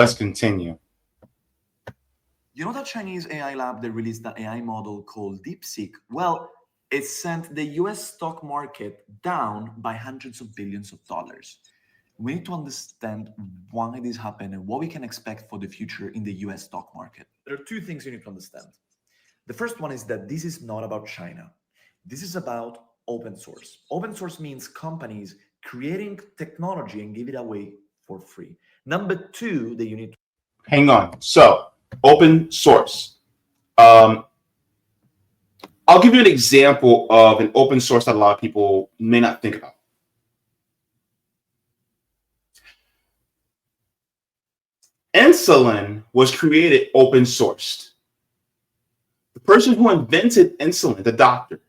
Let's continue. You know that Chinese AI lab that released the AI model called Deepseek? Well, it sent the US stock market down by hundreds of billions of dollars. We need to understand why this happened and what we can expect for the future in the US stock market. There are two things you need to understand. The first one is that this is not about China. This is about open source. Open source means companies creating technology and give it away for free. Number two that you need to Hang on. So, open source. I'll give you an example of an open source that a lot of people may not think about. Insulin was created open sourced. The person who invented insulin, the doctor,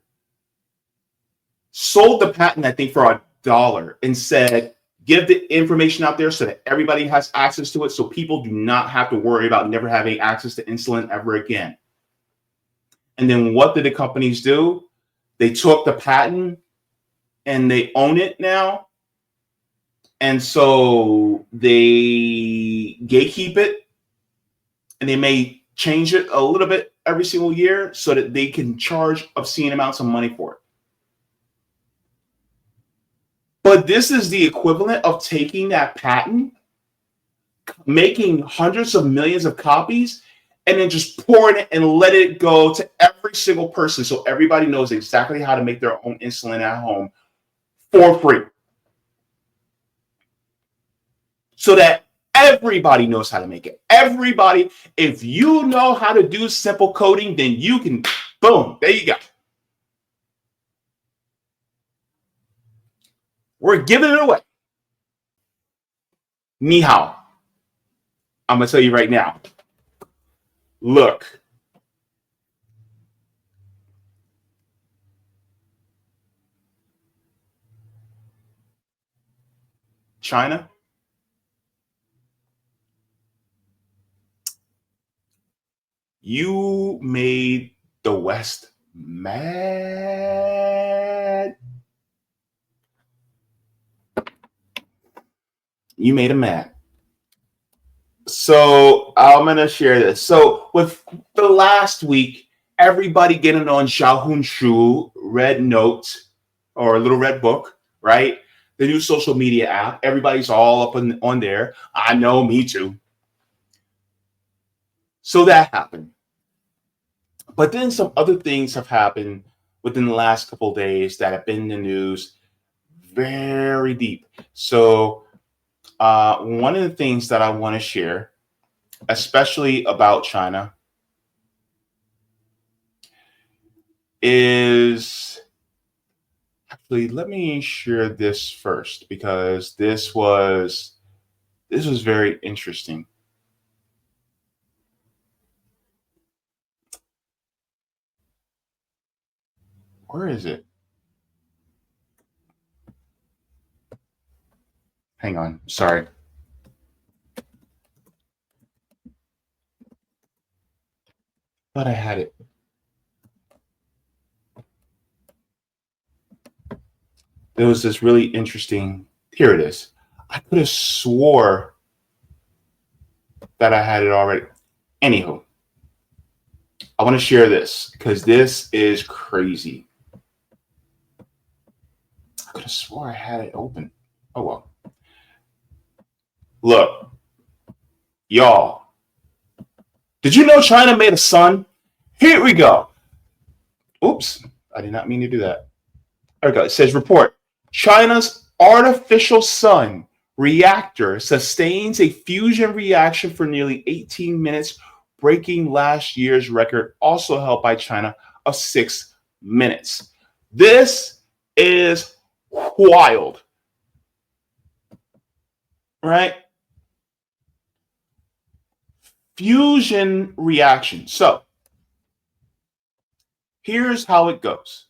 sold the patent, I think, for $1 and said, give the information out there so that everybody has access to it, so people do not have to worry about never having access to insulin ever again. And then what did the companies do? They took the patent and they own it now. And so they gatekeep it, and they may change it a little bit every single year so that they can charge obscene amounts of money for it. But this is the equivalent of taking that patent, making hundreds of millions of copies, and then just pouring it and let it go to every single person so everybody knows exactly how to make their own insulin at home for free. So that everybody knows how to make it. Everybody, if you know how to do simple coding, then you can, boom, there you go. We're giving it away. Ni hao. I'm going to tell you right now. Look. China. You made the West mad. You made them mad. So I'm going to share this. So with the last week, everybody getting on xiaohongshu, Red Note, or Little Red Book, right? The new social media app. Everybody's all up on there. I know, me too. So that happened. But then some other things have happened within the last couple of days that have been in the news very deep. So one of the things that I want to share, especially about China, is actually, let me share this first because this was very interesting. Where is it? Hang on, sorry. Thought I had it. There was this really interesting, here it is. I could have swore that I had it already. Anywho, I want to share this because this is crazy. I could have swore I had it open. Oh, well. Look, y'all, did you know China made a sun? Here we go. Oops, I did not mean to do that. There we go. It says report. China's artificial sun reactor sustains a fusion reaction for nearly 18 minutes, breaking last year's record, also held by China, of 6 minutes. This is wild, right? Fusion reaction. So here's how it goes.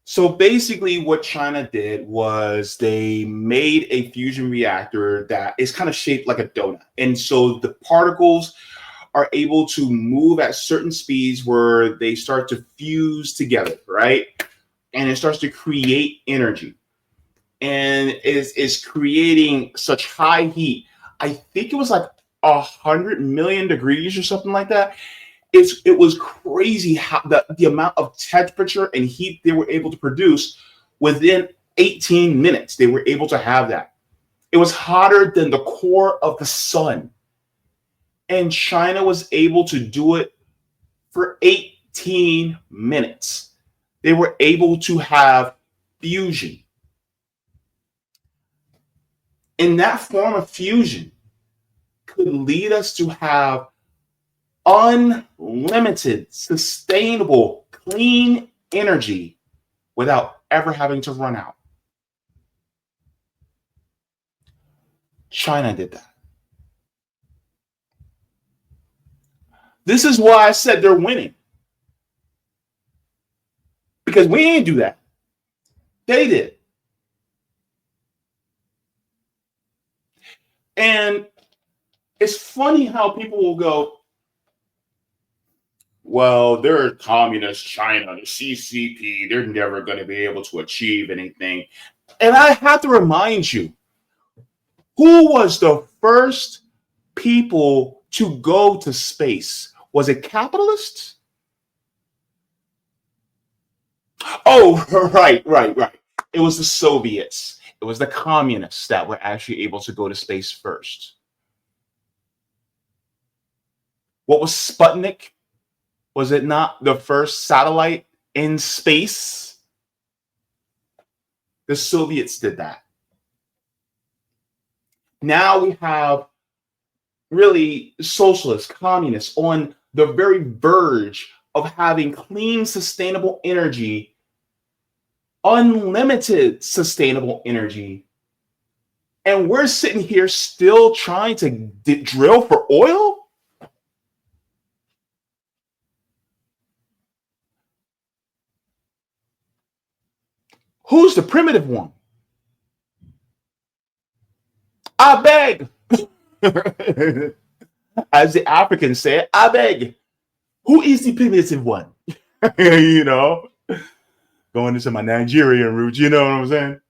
So basically what China did was they made a fusion reactor that is kind of shaped like a donut. And so the particles are able to move at certain speeds where they start to fuse together, right? And it starts to create energy. And is creating such high heat. I think it was like 100 million degrees or something like that. It was crazy how the amount of temperature and heat they were able to produce within 18 minutes. They were able to have that. It was hotter than the core of the sun. And China was able to do it for 18 minutes. They were able to have fusion. And that form of fusion could lead us to have unlimited, sustainable, clean energy without ever having to run out. China did that. This is why I said they're winning. Because we ain't do that. They did. And it's funny how people will go, well, they're communist China, the CCP, they're never going to be able to achieve anything. And I have to remind you, who was the first people to go to space? Was it capitalists? Oh, right. It was the Soviets. It was the communists that were actually able to go to space first. What was Sputnik? Was it not the first satellite in space? The Soviets did that. Now we have really socialists, communists on the very verge of having clean, sustainable energy, unlimited sustainable energy. And we're sitting here still trying to drill for oil? Who's the primitive one? I beg. As the Africans say, I beg. Who is the primitive one? You know, going into my Nigerian roots, you know what I'm saying?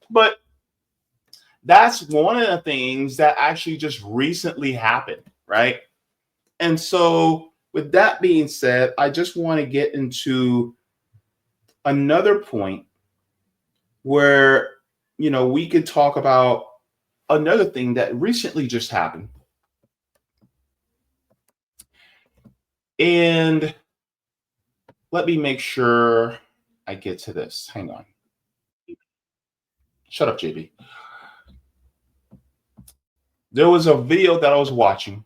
But that's one of the things that actually just recently happened, right? And so, with that being said, I just want to get into another point where, you know, we could talk about another thing that recently just happened. And let me make sure I get to this. Hang on. Shut up, JB. There was a video that I was watching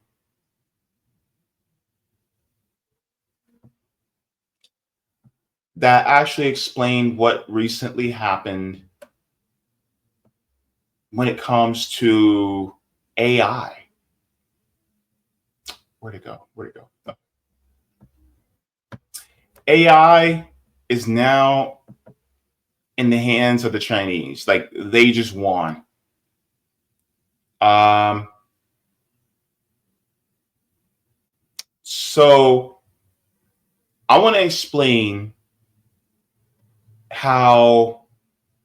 that actually explained what recently happened when it comes to AI. Where'd it go? Oh. AI is now in the hands of the Chinese. Like, they just won. So I want to explain how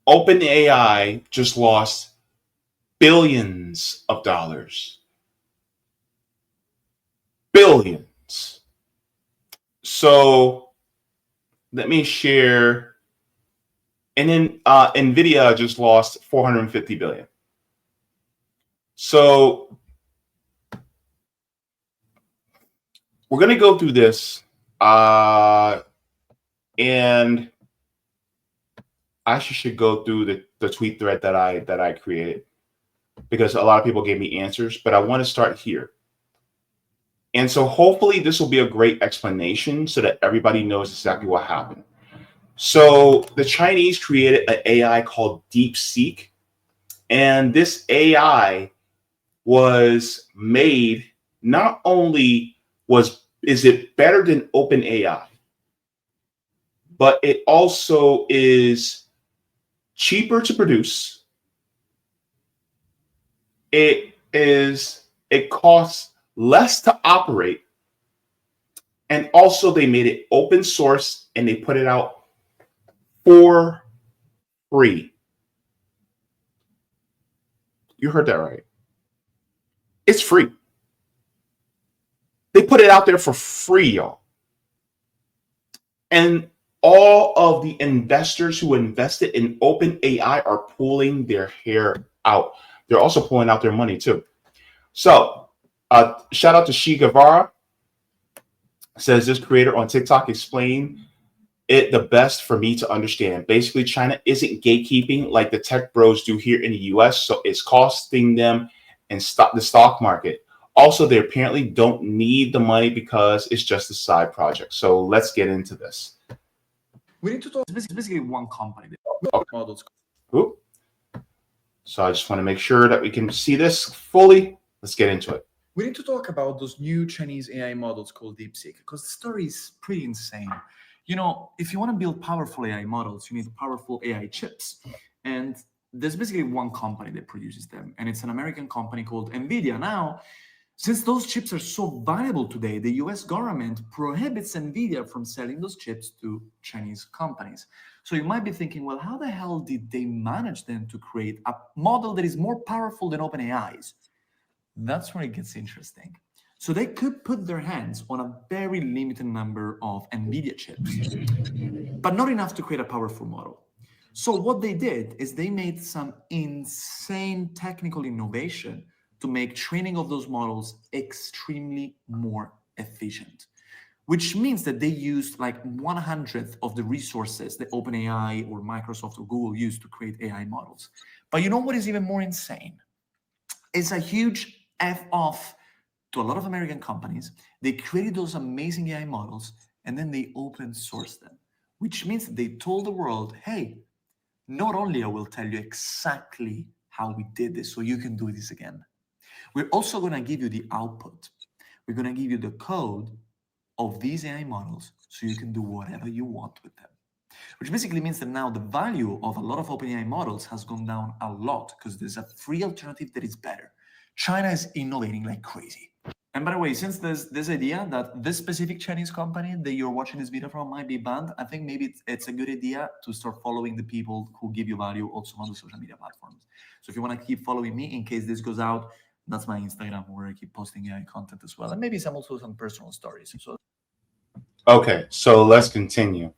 OpenAI just lost billions of dollars. Billions. So let me share. And then Nvidia just lost 450 billion. So we're going to go through this. And I should go through the tweet thread that I created, because a lot of people gave me answers, but I want to start here. And so hopefully this will be a great explanation so that everybody knows exactly what happened. So the Chinese created an AI called Deepseek, and this AI was made, not only is it better than OpenAI, but it also is cheaper to produce. It costs less to operate, and also they made it open source and they put it out for free. You heard that right. It's free. They put it out there for free, y'all. And all of the investors who invested in OpenAI are pulling their hair out. They're also pulling out their money too. So shout out to She Guevara. Says this creator on TikTok explained it the best for me to understand. Basically, China isn't gatekeeping like the tech bros do here in the US, so it's costing them in the stock market. Also, they apparently don't need the money because it's just a side project. So let's get into this. We need to talk. It's basically one company. Okay. Models. Ooh. So I just want to make sure that we can see this fully. Let's get into it. We need to talk about those new Chinese AI models called Deepseek, because the story is pretty insane. You know, if you want to build powerful AI models, you need powerful AI chips. And there's basically one company that produces them, and it's an American company called Nvidia. Now, since those chips are so valuable today, the US government prohibits Nvidia from selling those chips to Chinese companies. So you might be thinking, well, how the hell did they manage then to create a model that is more powerful than OpenAI's? That's where it gets interesting. So they could put their hands on a very limited number of Nvidia chips, but not enough to create a powerful model. So what they did is they made some insane technical innovation to make training of those models extremely more efficient, which means that they used like 1/100th of the resources that OpenAI or Microsoft or Google used to create AI models. But you know what is even more insane? It's a huge F off to a lot of American companies. They created those amazing AI models and then they open sourced them, which means they told the world, hey, not only I will tell you exactly how we did this so you can do this again, we're also going to give you the output. We're going to give you the code of these AI models so you can do whatever you want with them. Which basically means that now the value of a lot of OpenAI models has gone down a lot because there's a free alternative that is better. China is innovating like crazy. And by the way, since there's this idea that this specific Chinese company that you're watching this video from might be banned, I think maybe it's a good idea to start following the people who give you value also on the social media platforms. So if you want to keep following me in case this goes out, that's my Instagram where I keep posting AI content as well. And maybe also some personal stories. So okay, so let's continue.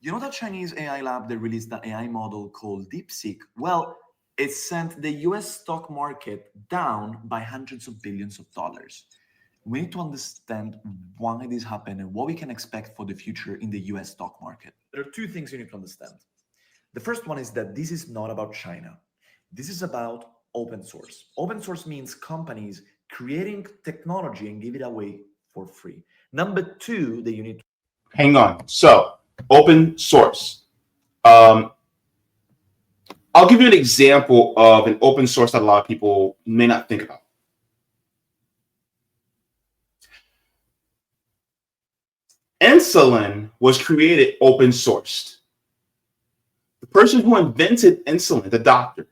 You know that Chinese AI lab that released that AI model called Deepseek? Well, it sent the US stock market down by hundreds of billions of dollars. We need to understand why this happened and what we can expect for the future in the US stock market. There are two things you need to understand. The first one is that this is not about China. This is about open source. Open source means companies creating technology and give it away for free. Number two that you need to hang on. So open source. I'll give you an example of an open source that a lot of people may not think about. Insulin was created open sourced. The person who invented insulin, the doctor,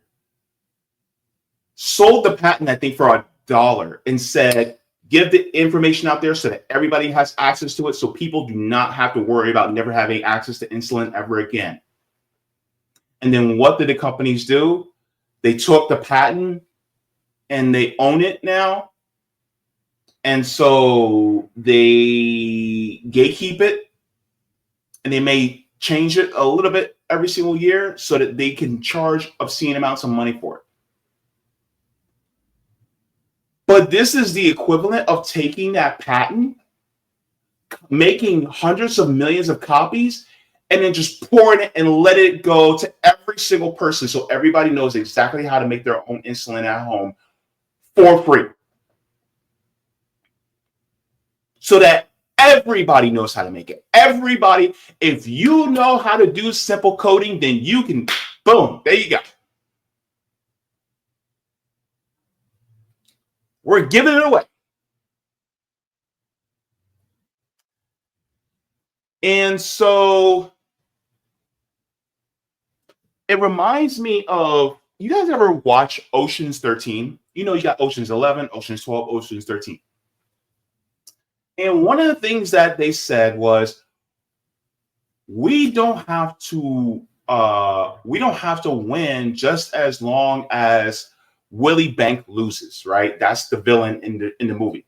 sold the patent, I think, for $1 and said, give the information out there so that everybody has access to it so people do not have to worry about never having access to insulin ever again. And then what did the companies do? They took the patent and they own it now. And so they gatekeep it and they may change it a little bit every single year so that they can charge obscene amounts of money for it. But this is the equivalent of taking that patent, making hundreds of millions of copies, and then just pouring it and let it go to every single person so everybody knows exactly how to make their own insulin at home for free. So that everybody knows how to make it. Everybody, if you know how to do simple coding, then you can, boom, there you go. We're giving it away. And so it reminds me of, you guys ever watch Ocean's 13? You know, you got Ocean's 11, Ocean's 12, Ocean's 13. And one of the things that they said was, we don't have to win just as long as Willie Bank loses, right? That's the villain in the movie.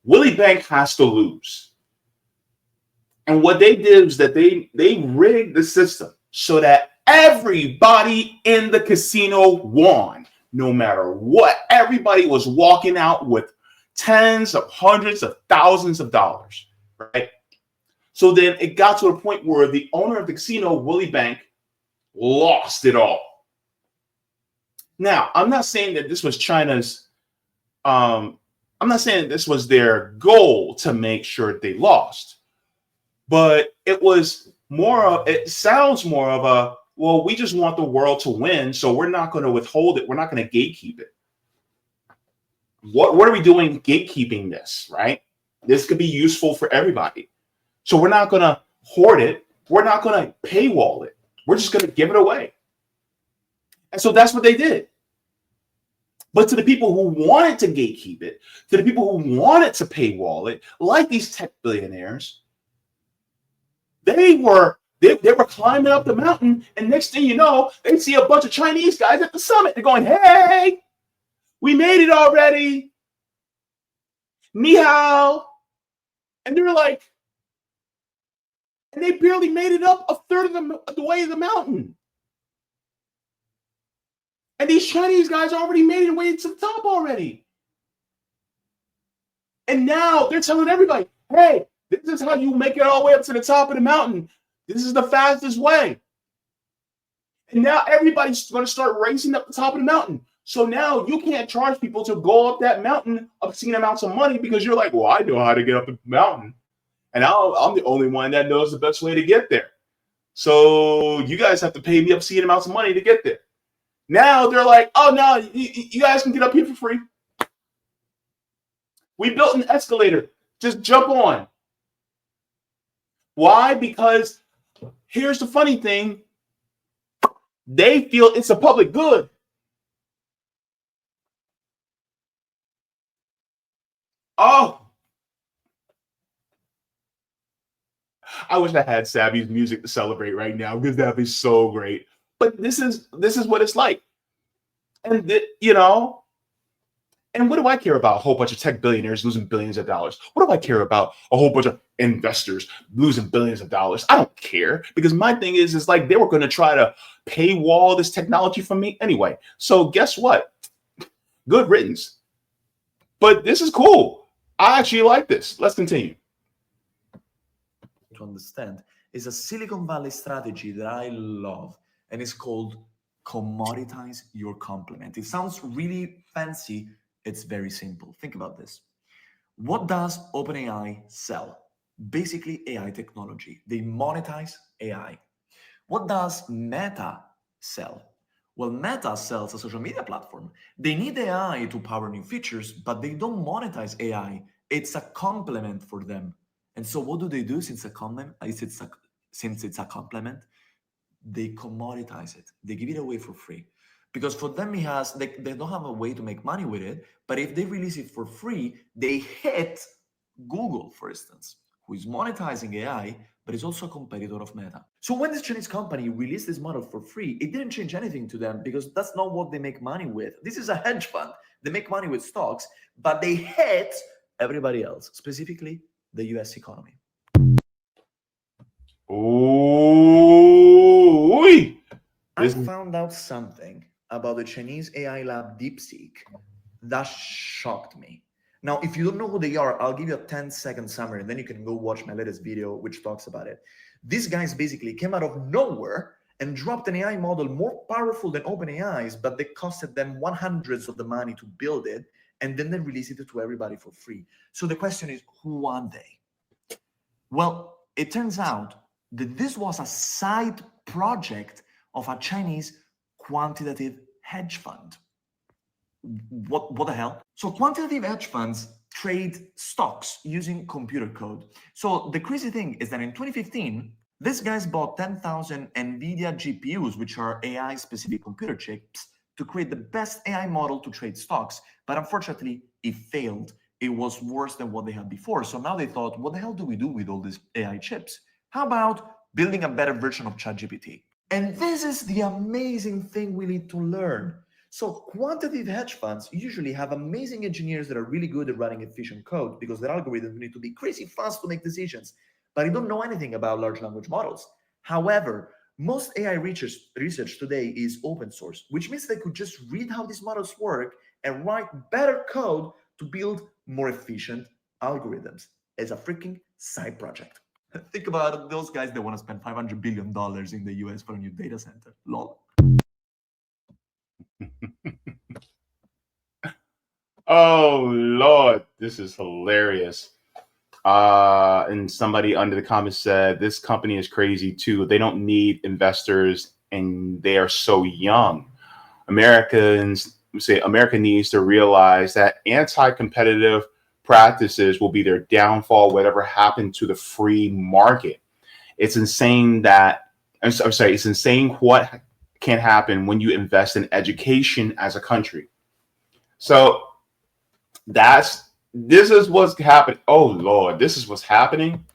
Willie Bank has to lose. And what they did is that they rigged the system so that everybody in the casino won, no matter what. Everybody was walking out with tens of hundreds of thousands of dollars, right? So then it got to a point where the owner of the casino, Willie Bank, lost it all. Now, I'm not saying that this was China's, I'm not saying this was their goal to make sure they lost, but it was more of, it sounds more of a, well, we just want the world to win, so we're not going to withhold it. We're not going to gatekeep it. What are we doing gatekeeping this, right? This could be useful for everybody. So we're not going to hoard it. We're not going to paywall it. We're just going to give it away. And so that's what they did. But to the people who wanted to gatekeep it, to the people who wanted to paywall it, like these tech billionaires, they were climbing up the mountain, and next thing you know, they see a bunch of Chinese guys at the summit. They're going, "Hey, we made it already. Ni hao." And they're like, and they barely made it up a third of the way of the mountain. And these Chinese guys already made it way to the top already. And now they're telling everybody, "Hey, this is how you make it all the way up to the top of the mountain. This is the fastest way." And now everybody's going to start racing up the top of the mountain. So now you can't charge people to go up that mountain obscene amounts of money because you're like, "Well, I know how to get up the mountain. And I'm the only one that knows the best way to get there. So you guys have to pay me obscene amounts of money to get there." Now they're like, "Oh, no, you guys can get up here for free. We built an escalator. Just jump on." Why? Because here's the funny thing. They feel it's a public good. Oh, I wish I had Savvy's music to celebrate right now because that'd be so great. But this is what it's like. And and what do I care about a whole bunch of tech billionaires losing billions of dollars? What do I care about a whole bunch of investors losing billions of dollars? I don't care, because my thing is like they were going to try to paywall this technology from me anyway. So guess what? Good riddance. But this is cool. I actually like this. Let's continue. To understand is a Silicon Valley strategy that I love, and it's called commoditize your complement. It sounds really fancy. It's very simple. Think about this. What does OpenAI sell? Basically, AI technology. They monetize AI. What does Meta sell? Well, Meta sells a social media platform. They need AI to power new features, but they don't monetize AI. It's a complement for them. And so what do they do since it's a complement? They commoditize it. They give it away for free. Because for them, they don't have a way to make money with it. But if they release it for free, they hit Google, for instance, who is monetizing AI, but is also a competitor of Meta. So when this Chinese company released this model for free, it didn't change anything to them because that's not what they make money with. This is a hedge fund. They make money with stocks, but they hit everybody else, specifically the US economy. Oh, I found out something about the Chinese AI lab Deepseek that shocked me. Now, if you don't know who they are, I'll give you a 10-second summary, and then you can go watch my latest video, which talks about it. These guys basically came out of nowhere and dropped an AI model more powerful than OpenAI's, but they costed them 100th of the money to build it, and then they released it to everybody for free. So the question is, who are they? Well, it turns out that this was a side project of a Chinese quantitative hedge fund. What the hell? So quantitative hedge funds trade stocks using computer code. So the crazy thing is that in 2015, these guys bought 10,000 Nvidia GPUs, which are AI-specific computer chips, to create the best AI model to trade stocks. But unfortunately, it failed. It was worse than what they had before. So now they thought, what the hell do we do with all these AI chips? How about building a better version of ChatGPT? And this is the amazing thing we need to learn. So quantitative hedge funds usually have amazing engineers that are really good at writing efficient code because their algorithms need to be crazy fast to make decisions, but they don't know anything about large language models. However, most AI research today is open source, which means they could just read how these models work and write better code to build more efficient algorithms as a freaking side project. Think about those guys that want to spend $500 billion in the US for a new data center. Lol. Oh Lord, this is hilarious. And somebody under the comments said this company is crazy too. They don't need investors, and they are so young. America needs to realize that anti-competitive practices will be their downfall. Whatever happened to the free market? It's insane that I'm sorry. It's insane what can happen when you invest in education as a country. So this is what's happening. Oh Lord, this is what's happening.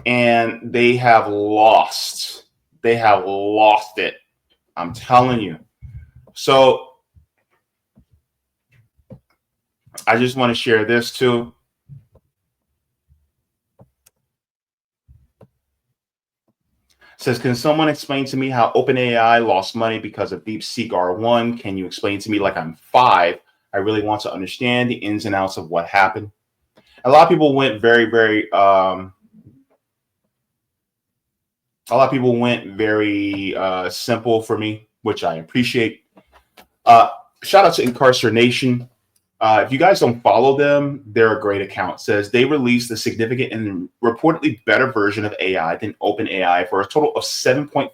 And they have lost. They have lost it. I'm telling you. So I just want to share this too. It says, can someone explain to me how OpenAI lost money because of Deepseek R1? Can you explain to me like I'm 5? I really want to understand the ins and outs of what happened. A lot of people went very simple for me, which I appreciate. Shout out to Incarceration. If you guys don't follow them, they're a great account. It says they released a significant and reportedly better version of AI than OpenAI for a total of 7.5%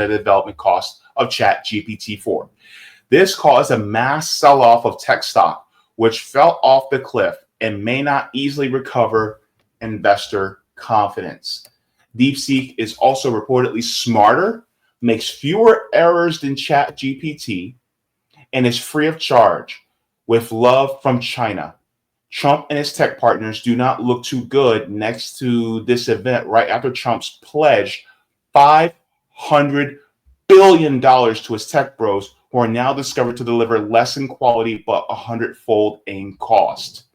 of the development cost of ChatGPT-4. This caused a mass sell-off of tech stock, which fell off the cliff and may not easily recover investor confidence. Deepseek is also reportedly smarter, makes fewer errors than ChatGPT, and is free of charge. With love from China. Trump and his tech partners do not look too good next to this event right after Trump's pledged $500 billion to his tech bros, who are now discovered to deliver less in quality but 100-fold in cost.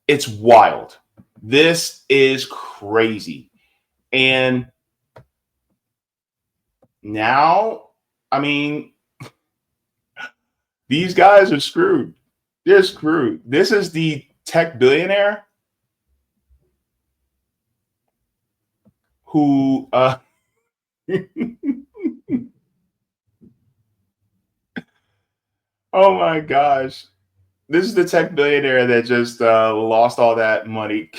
It's wild. This is crazy. And now, I mean, these guys are screwed. They're screwed. This is the tech billionaire who oh my gosh. This is the tech billionaire that just lost all that money.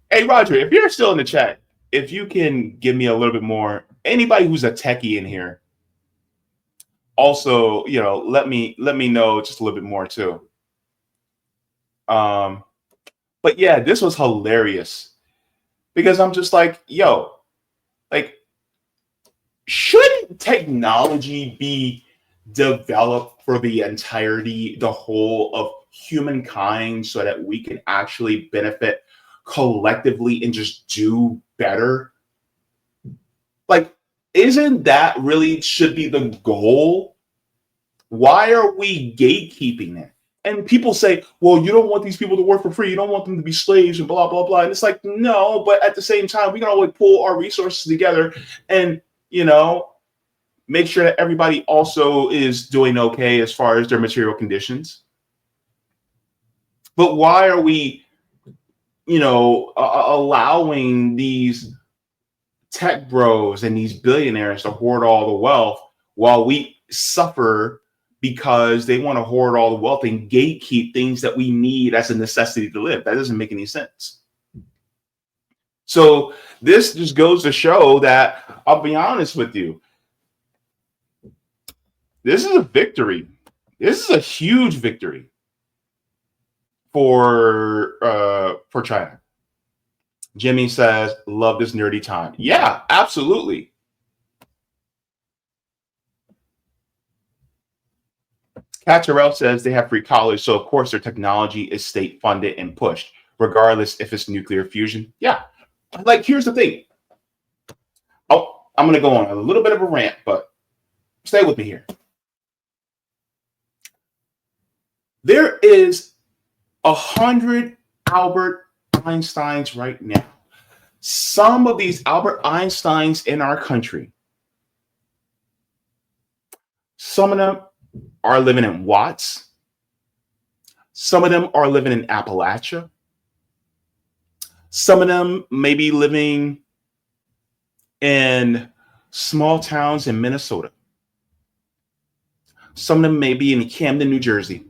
Hey, Roger, if you're still in the chat, if you can give me a little bit more, anybody who's a techie in here, also, let me know just a little bit more too. But yeah, this was hilarious because I'm just like, yo, like, shouldn't technology be developed for the entirety, the whole of humankind, so that we can actually benefit collectively and just do better? Like, isn't that really should be the goal? Why are we gatekeeping it? And people say, well, you don't want these people to work for free. You don't want them to be slaves and blah, blah, blah. And it's like, no, but at the same time, we can always pull our resources together and, make sure that everybody also is doing okay as far as their material conditions. But why are we, allowing these tech bros and these billionaires to hoard all the wealth while we suffer because they want to hoard all the wealth and gatekeep things that we need as a necessity to live? That doesn't make any sense. So this just goes to show that, I'll be honest with you, this is a victory. This is a huge victory for China. Jimmy says, love this nerdy time. Yeah, absolutely. Catterell says they have free college, so of course their technology is state funded and pushed, regardless if it's nuclear fusion. Yeah, like here's the thing. Oh, I'm gonna go on a little bit of a rant, but stay with me here. There is 100 Albert Einsteins right now. Some of these Albert Einsteins in our country, some of them are living in Watts. Some of them are living in Appalachia. Some of them may be living in small towns in Minnesota. Some of them may be in Camden, New Jersey.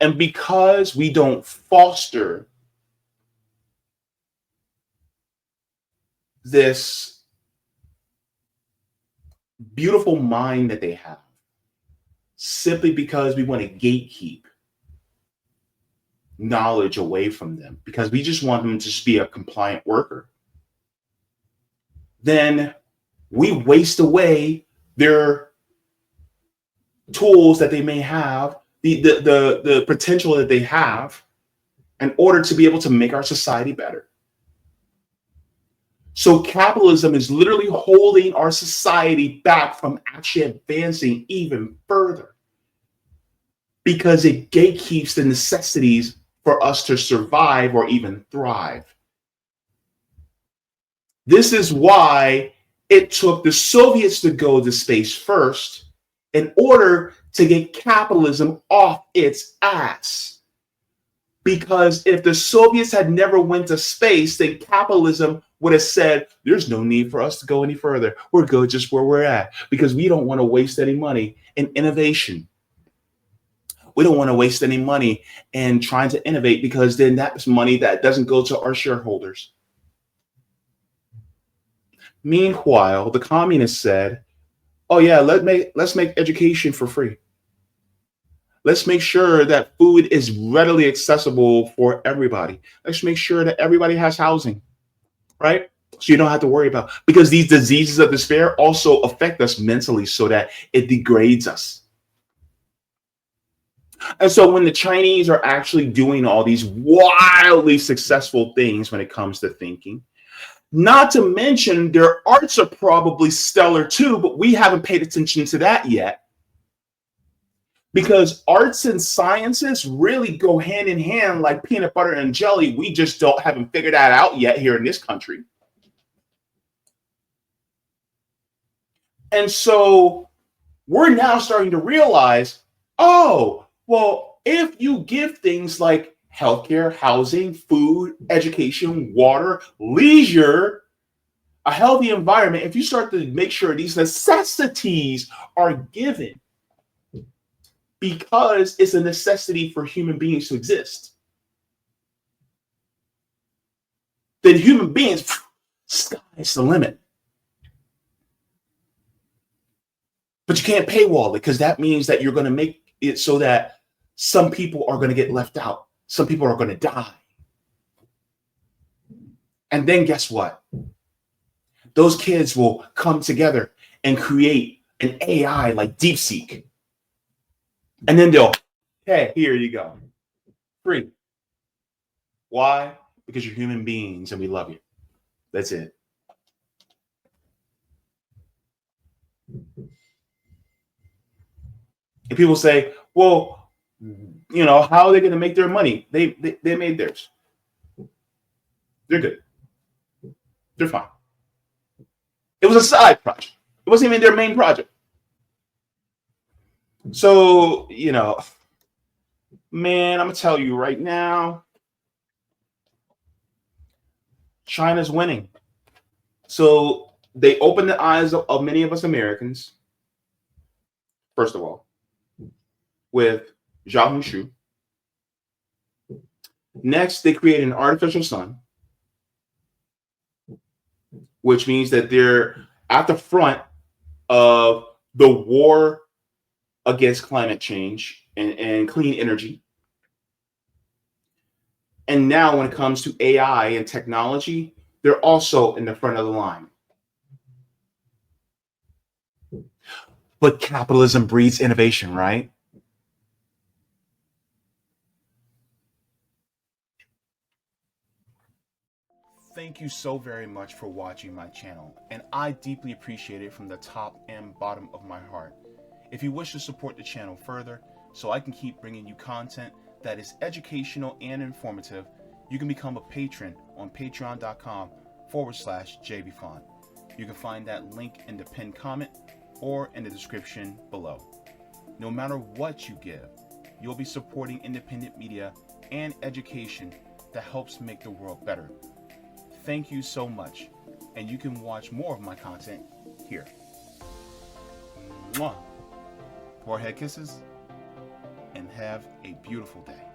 And because we don't foster this beautiful mind that they have, simply because we want to gatekeep knowledge away from them, because we just want them to just be a compliant worker, then we waste away their tools that they may have, the potential that they have in order to be able to make our society better. So capitalism is literally holding our society back from actually advancing even further, because it gatekeeps the necessities for us to survive or even thrive. This is why it took the Soviets to go to space first in order to get capitalism off its ass. Because if the Soviets had never went to space, then capitalism would have said, there's no need for us to go any further. We're good just where we're at, because we don't want to waste any money in innovation. We don't want to waste any money in trying to innovate, because then that's money that doesn't go to our shareholders. Meanwhile, the communists said, oh yeah, let's make education for free. Let's make sure that food is readily accessible for everybody. Let's make sure that everybody has housing, right? So you don't have to worry about, because these diseases of despair also affect us mentally, so that it degrades us. And so when the Chinese are actually doing all these wildly successful things when it comes to thinking, not to mention their arts are probably stellar too, but we haven't paid attention to that yet. Because arts and sciences really go hand in hand like peanut butter and jelly. We just haven't figured that out yet here in this country. And so we're now starting to realize, oh, well, if you give things like healthcare, housing, food, education, water, leisure, a healthy environment, if you start to make sure these necessities are given, because it's a necessity for human beings to exist, then human beings, sky's the limit. But you can't paywall it, because that means that you're going to make it so that some people are going to get left out. Some people are going to die. And then guess what? Those kids will come together and create an AI like Deepseek. And then they'll, hey, here you go. Free. Why? Because you're human beings and we love you. That's it. And people say, well, you know, how are they going to make their money? They made theirs. They're good. They're fine. It was a side project. It wasn't even their main project. So, you know, man, I'm going to tell you right now, China's winning. So they opened the eyes of many of us Americans, first of all, with xiaohongshu. Next, they created an artificial sun, which means that they're at the front of the war against climate change and clean energy. And now when it comes to AI and technology, they're also in the front of the line. But capitalism breeds innovation, right? Thank you so very much for watching my channel, and I deeply appreciate it from the top and bottom of my heart. If you wish to support the channel further, so I can keep bringing you content that is educational and informative, you can become a patron on patreon.com/Jaybefaunt. You can find that link in the pinned comment or in the description below. No matter what you give, you'll be supporting independent media and education that helps make the world better. Thank you so much, and you can watch more of my content here. Mwah. Forehead kisses, and have a beautiful day.